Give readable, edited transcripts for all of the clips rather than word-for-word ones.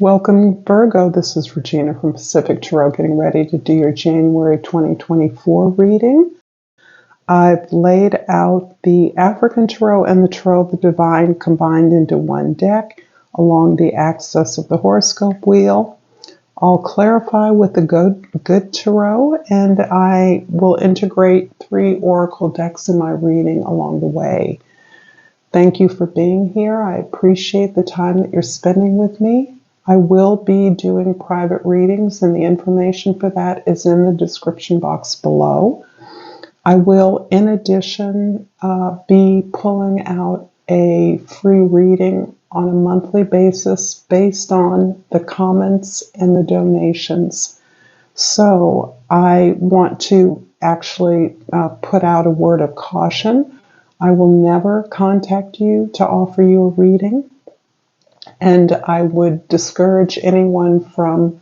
Welcome, Virgo. This is Regina from Pacific Tarot, getting ready to do your January 2024 reading. I've laid out the African Tarot and the Tarot of the Divine combined into one deck along the axis of the horoscope wheel. I'll clarify with the good Tarot, and I will integrate 3 oracle decks in my reading along the way. Thank you for being here. I appreciate the time that you're spending with me. I will be doing private readings, and the information for that is in the description box below. I will, in addition, be pulling out a free reading on a monthly basis based on the comments and the donations. So I want to actually put out a word of caution. I will never contact you to offer you a reading. And I would discourage anyone from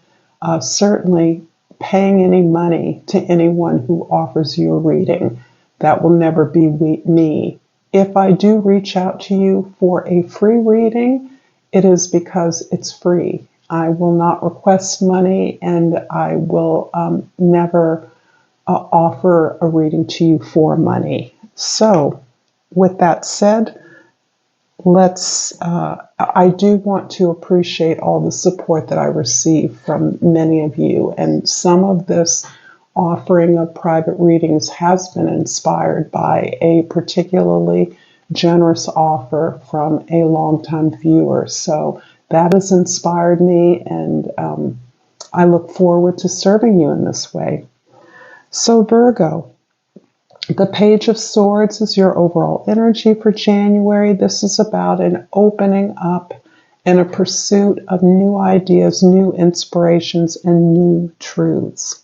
certainly paying any money to anyone who offers you a reading. That will never be me. If I do reach out to you for a free reading, it is because it's free. I will not request money, and I will never offer a reading to you for money. So, with that said, I do want to appreciate all the support that I receive from many of you, and some of this offering of private readings has been inspired by a particularly generous offer from a longtime viewer. So that has inspired me, and I look forward to serving you in this way. So Virgo, the Page of Swords is your overall energy for January. This is about an opening up and a pursuit of new ideas, new inspirations, and new truths.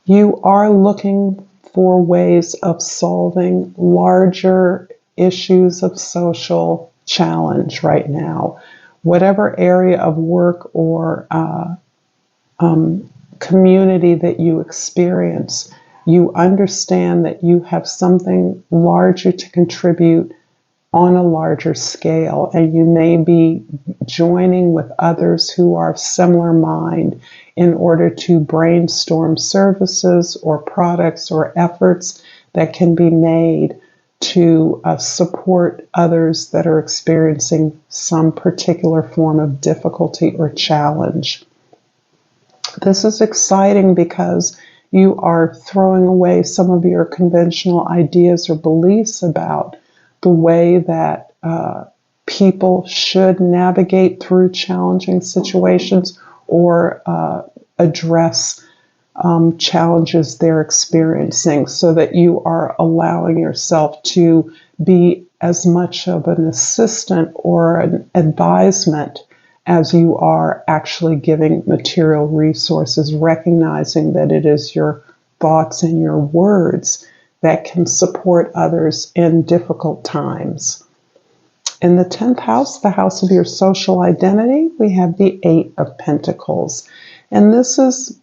You are looking for ways of solving larger issues of social challenge right now. Whatever area of work or community that you experience, you understand that you have something larger to contribute on a larger scale, and you may be joining with others who are of similar mind in order to brainstorm services or products or efforts that can be made to support others that are experiencing some particular form of difficulty or challenge. This is exciting because you are throwing away some of your conventional ideas or beliefs about the way that people should navigate through challenging situations or address challenges they're experiencing, so that you are allowing yourself to be as much of an assistant or an advisement as you are actually giving material resources, recognizing that it is your thoughts and your words that can support others in difficult times. In the 10th house, the house of your social identity, we have the 8 of Pentacles. And this is,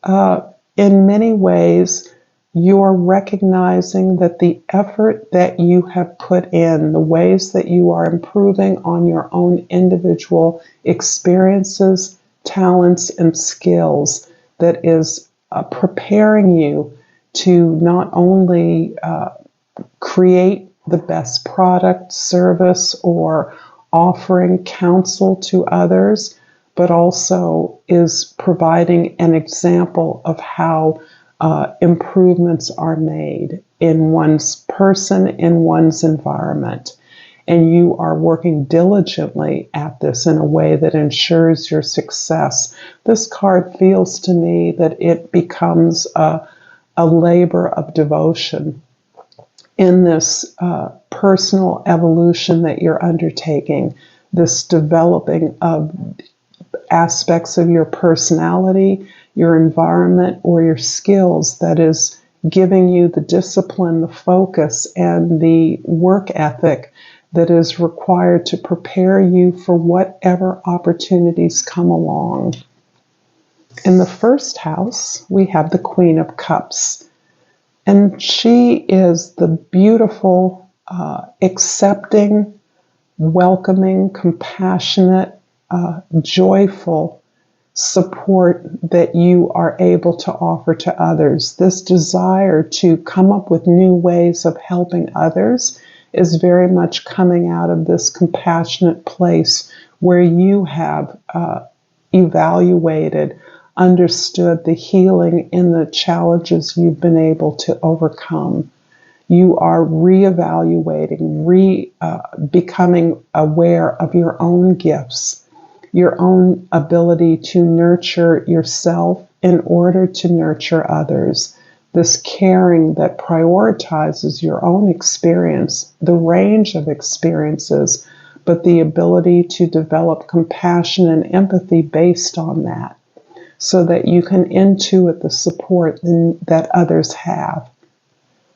in many ways, you're recognizing that the effort that you have put in, the ways that you are improving on your own individual experiences, talents, and skills, that is preparing you to not only create the best product, service, or offering counsel to others, but also is providing an example of how improvements are made in one's person, in one's environment. And you are working diligently at this in a way that ensures your success. This card feels to me that it becomes a labor of devotion in this personal evolution that you're undertaking, this developing of aspects of your personality, your environment, or your skills that is giving you the discipline, the focus, and the work ethic that is required to prepare you for whatever opportunities come along. In the 1st house, we have the Queen of Cups, and she is the beautiful, accepting, welcoming, compassionate, joyful support that you are able to offer to others. This desire to come up with new ways of helping others is very much coming out of this compassionate place where you have evaluated, understood the healing in the challenges you've been able to overcome. You are reevaluating, becoming aware of your own gifts, your own ability to nurture yourself in order to nurture others. This caring that prioritizes your own experience, the range of experiences, but the ability to develop compassion and empathy based on that, so that you can intuit the support that others have.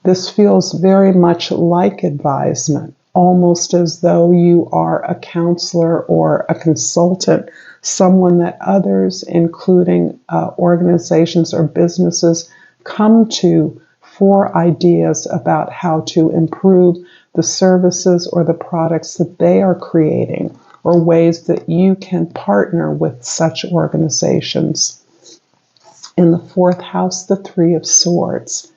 This feels very much like advisement, almost as though you are a counselor or a consultant, someone that others, including organizations or businesses, come to for ideas about how to improve the services or the products that they are creating, or ways that you can partner with such organizations. In the fourth house, the Three of Swords.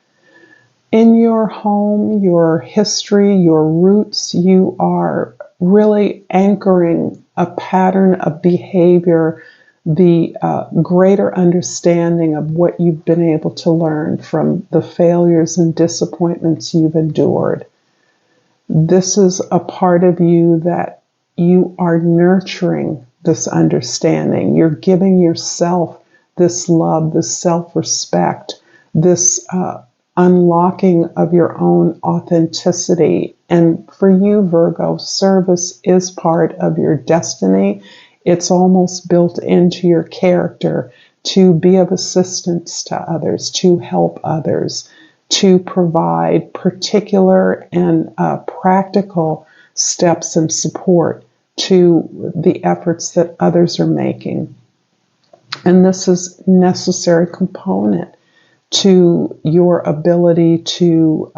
In your home, your history, your roots, you are really anchoring a pattern of behavior, the greater understanding of what you've been able to learn from the failures and disappointments you've endured. This is a part of you that you are nurturing this understanding. You're giving yourself this love, this self-respect, this unlocking of your own authenticity. And for you, Virgo, service is part of your destiny. It's almost built into your character to be of assistance to others, to help others, to provide particular and practical steps and support to the efforts that others are making. And this is a necessary component to your ability to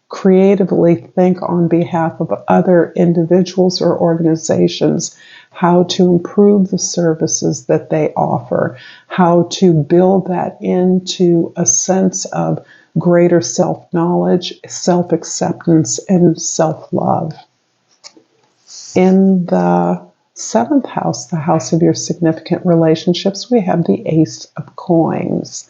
creatively think on behalf of other individuals or organizations, how to improve the services that they offer, how to build that into a sense of greater self-knowledge, self-acceptance, and self-love. In the seventh house, the house of your significant relationships, we have the Ace of Coins.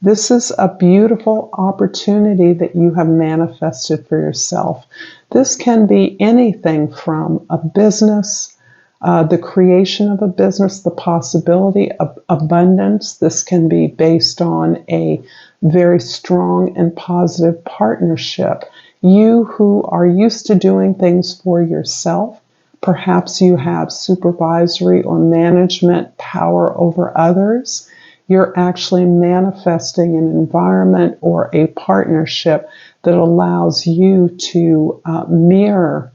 This is a beautiful opportunity that you have manifested for yourself. This can be anything from a business, the creation of a business, the possibility of abundance. This can be based on a very strong and positive partnership. You who are used to doing things for yourself, perhaps you have supervisory or management power over others. You're actually manifesting an environment or a partnership that allows you to mirror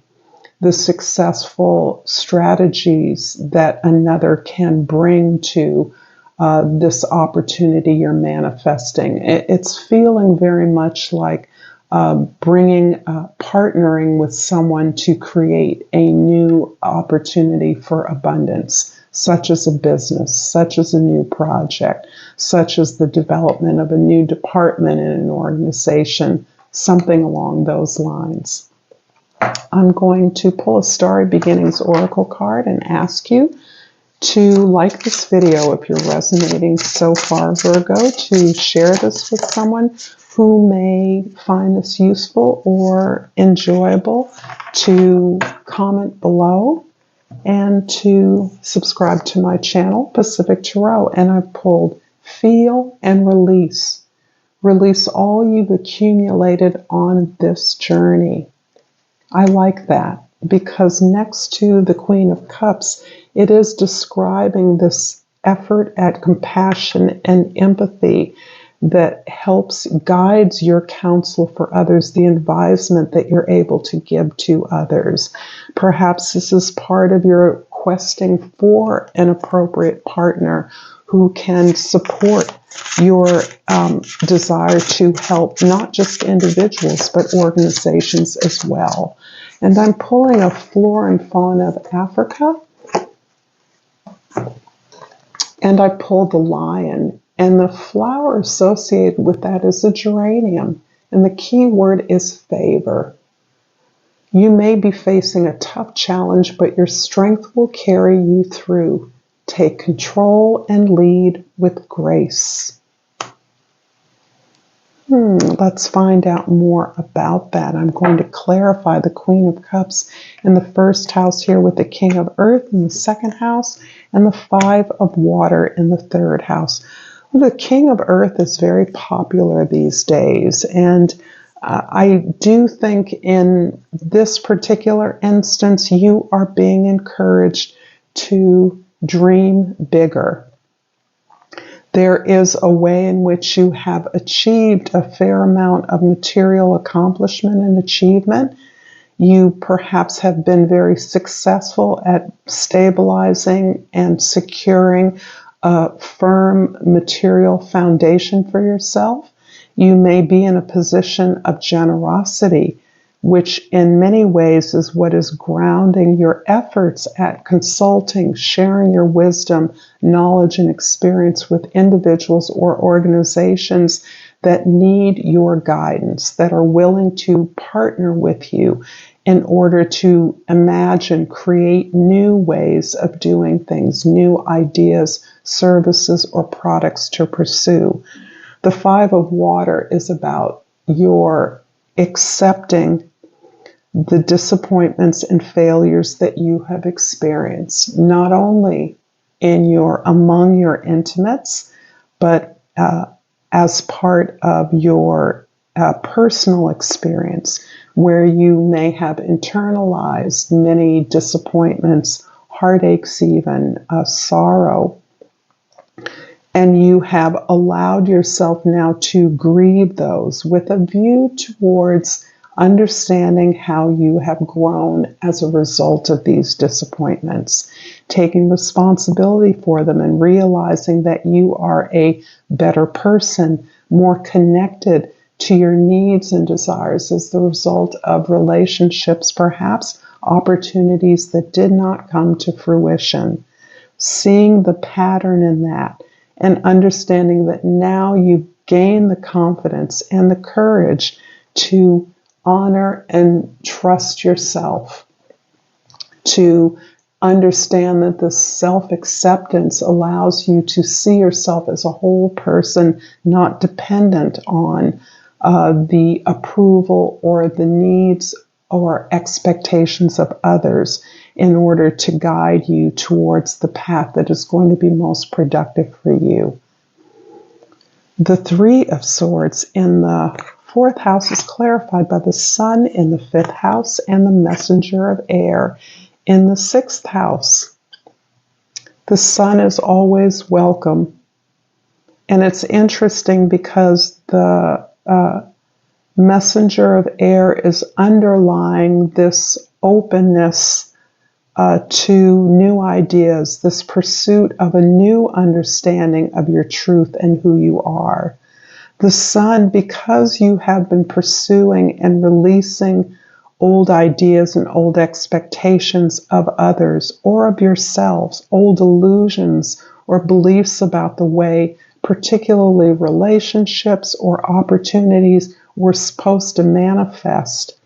the successful strategies that another can bring to this opportunity you're manifesting. It's feeling very much like partnering with someone to create a new opportunity for abundance, such as a business, such as a new project, such as the development of a new department in an organization, something along those lines. I'm going to pull a Starry Beginnings Oracle card and ask you to like this video if you're resonating so far, Virgo, to share this with someone who may find this useful or enjoyable, to comment below, and to subscribe to my channel, Pacific Tarot. And I've pulled Feel and Release. Release all you've accumulated on this journey. I like that because next to the Queen of Cups, it is describing this effort at compassion and empathy that helps guides your counsel for others, the advisement that you're able to give to others. Perhaps this is part of your questing for an appropriate partner who can support your desire to help not just individuals, but organizations as well. And I'm pulling a Flora and Fauna of Africa. And I pulled the lion, and the flower associated with that is a geranium. And the key word is favor. You may be facing a tough challenge, but your strength will carry you through. Take control and lead with grace. Let's find out more about that. I'm going to clarify the Queen of Cups in the first house here with the King of Earth in the second house and the Five of Water in the third house. Well, the King of Earth is very popular these days, and I do think in this particular instance, you are being encouraged to dream bigger. There is a way in which you have achieved a fair amount of material accomplishment and achievement. You perhaps have been very successful at stabilizing and securing a firm material foundation for yourself. You may be in a position of generosity, which in many ways is what is grounding your efforts at consulting, sharing your wisdom, knowledge, and experience with individuals or organizations that need your guidance, that are willing to partner with you in order to imagine, create new ways of doing things, new ideas, services, or products to pursue. The Five of Water is about your accepting the disappointments and failures that you have experienced, not only among your intimates, but as part of your personal experience, where you may have internalized many disappointments, heartaches, even sorrow. And you have allowed yourself now to grieve those with a view towards understanding how you have grown as a result of these disappointments, taking responsibility for them and realizing that you are a better person, more connected to your needs and desires as the result of relationships, perhaps opportunities that did not come to fruition. Seeing the pattern in that and understanding that now you've gained the confidence and the courage to honor and trust yourself, to understand that this self-acceptance allows you to see yourself as a whole person, not dependent on the approval or the needs or expectations of others in order to guide you towards the path that is going to be most productive for you. The Three of Swords in the fourth house is clarified by the Sun in the fifth house and the Messenger of Air in the sixth house. The Sun is always welcome. And it's interesting because the Messenger of Air is underlying this openness to new ideas, this pursuit of a new understanding of your truth and who you are. The Sun, because you have been pursuing and releasing old ideas and old expectations of others or of yourselves, old illusions or beliefs about the way particularly relationships or opportunities were supposed to manifest,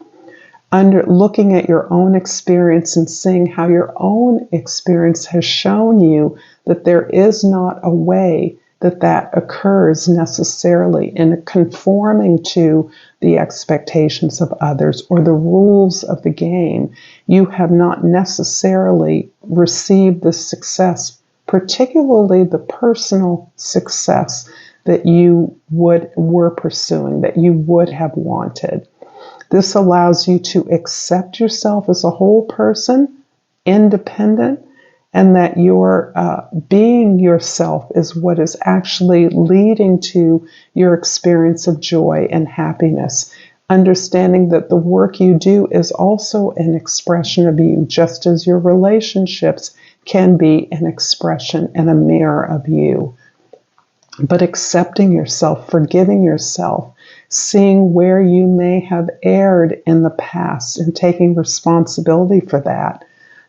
under looking at your own experience and seeing how your own experience has shown you that there is not a way that occurs necessarily in conforming to the expectations of others or the rules of the game. You have not necessarily received the success, particularly the personal success that you were pursuing, that you would have wanted. This allows you to accept yourself as a whole person, independent, and that your being yourself is what is actually leading to your experience of joy and happiness. Understanding that the work you do is also an expression of you, just as your relationships can be an expression and a mirror of you. But accepting yourself, forgiving yourself, seeing where you may have erred in the past and taking responsibility for that.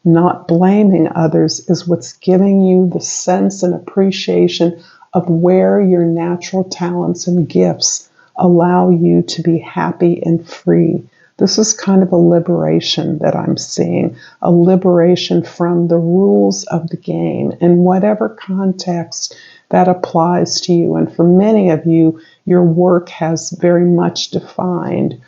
not blaming others is what's giving you the sense and appreciation of where your natural talents and gifts allow you to be happy and free. This is kind of a liberation that I'm seeing, a liberation from the rules of the game in whatever context that applies to you. And for many of you, your work has very much defined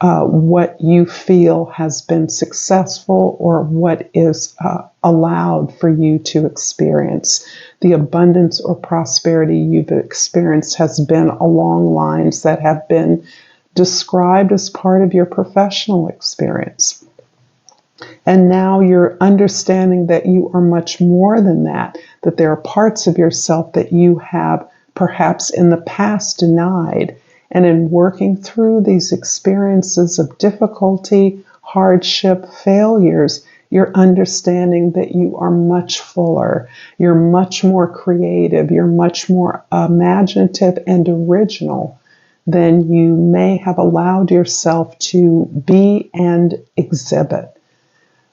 what you feel has been successful or what is allowed for you to experience. The abundance or prosperity you've experienced has been along lines that have been described as part of your professional experience. And now you're understanding that you are much more than that there are parts of yourself that you have perhaps in the past denied. And in working through these experiences of difficulty, hardship, failures, you're understanding that you are much fuller, you're much more creative, you're much more imaginative and original than you may have allowed yourself to be and exhibit.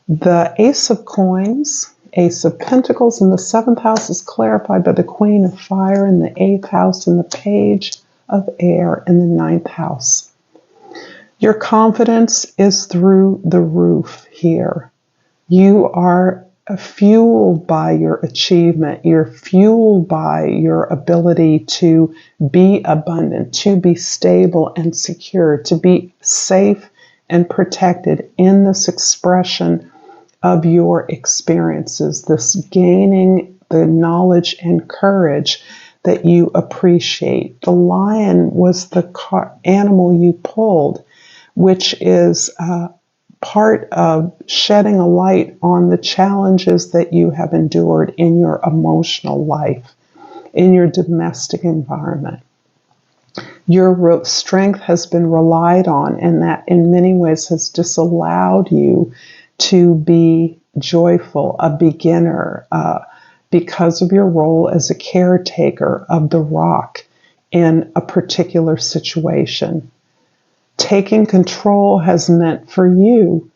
The Ace of Coins, Ace of Pentacles in the 7th house is clarified by the Queen of Fire in the 8th house and the Page of Air in the 9th house. Your confidence is through the roof here. You are fueled by your achievement. You're fueled by your ability to be abundant, to be stable and secure, to be safe and protected in this expression of your experiences, this gaining the knowledge and courage that you appreciate. The lion was the animal you pulled, which is part of shedding a light on the challenges that you have endured in your emotional life, in your domestic environment. Your strength has been relied on, and that in many ways has disallowed you to be joyful, a beginner, because of your role as a caretaker of the rock in a particular situation. Taking control has meant for you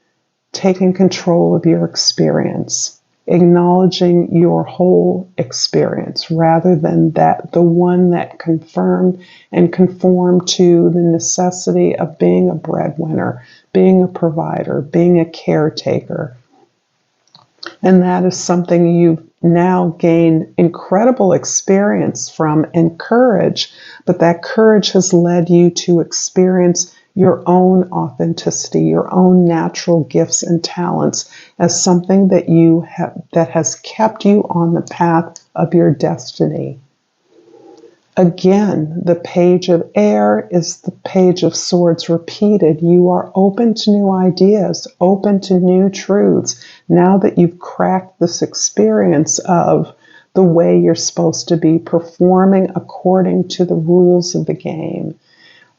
taking control of your experience, acknowledging your whole experience rather than the one that confirmed and conformed to the necessity of being a breadwinner, being a provider, being a caretaker. And that is something you've now gained incredible experience from and courage, but that courage has led you to experience your own authenticity, your own natural gifts and talents as something that you have, that has kept you on the path of your destiny. Again, the Page of Air is the Page of Swords repeated. You are open to new ideas, open to new truths. Now that you've cracked this experience of the way you're supposed to be performing according to the rules of the game,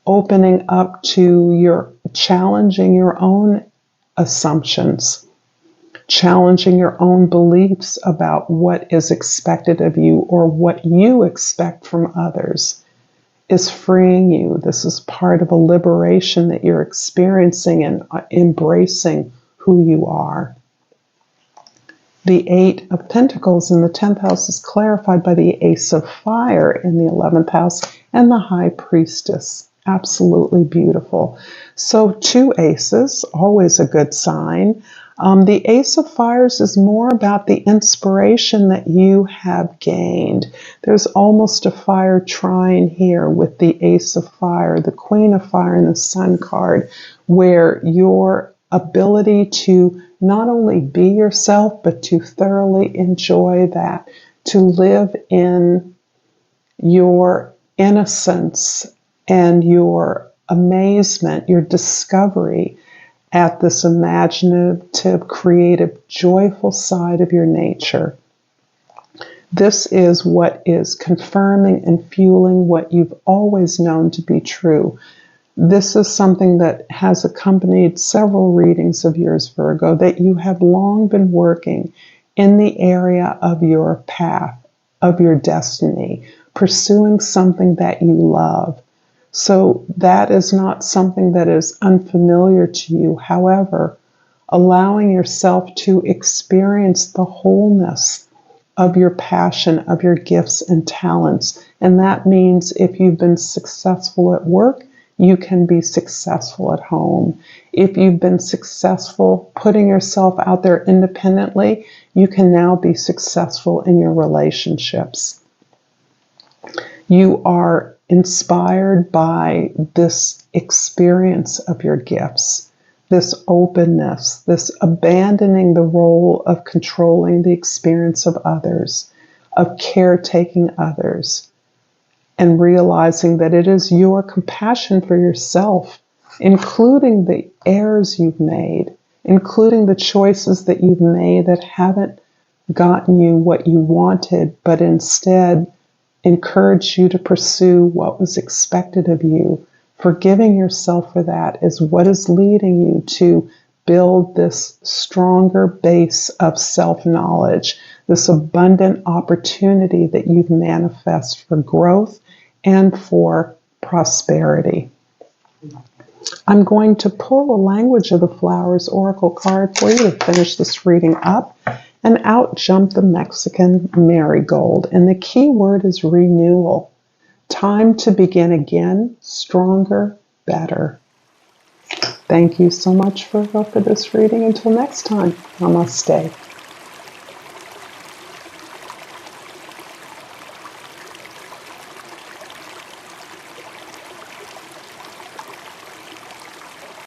opening up to your challenging your own assumptions, challenging your own beliefs about what is expected of you or what you expect from others is freeing you. This is part of a liberation that you're experiencing and embracing who you are. The 8 of Pentacles in the 10th house is clarified by the Ace of Fire in the 11th house and the High Priestess. Absolutely beautiful. So 2 aces, always a good sign. The Ace of Fires is more about the inspiration that you have gained. There's almost a fire trine here with the Ace of Fire, the Queen of Fire, and the Sun card, where your ability to not only be yourself, but to thoroughly enjoy that, to live in your innocence and your amazement, your discovery at this imaginative, creative, joyful side of your nature. This is what is confirming and fueling what you've always known to be true. This is something that has accompanied several readings of yours, Virgo, that you have long been working in the area of your path, of your destiny, pursuing something that you love. So that is not something that is unfamiliar to you. However, allowing yourself to experience the wholeness of your passion, of your gifts and talents. And that means if you've been successful at work, you can be successful at home. If you've been successful putting yourself out there independently, you can now be successful in your relationships. You are inspired by this experience of your gifts, this openness, this abandoning the role of controlling the experience of others, of caretaking others, and realizing that it is your compassion for yourself, including the errors you've made, including the choices that you've made that haven't gotten you what you wanted, but instead encouraged you to pursue what was expected of you. Forgiving yourself for that is what is leading you to build this stronger base of self-knowledge, this abundant opportunity that you've manifest for growth and for prosperity. I'm going to pull a Language of the Flowers oracle card for you to finish this reading up, and out jumped the Mexican marigold, and the key word is renewal. Time to begin again, stronger, better. Thank you so much, Virgo, for this reading. Until next time, Namaste.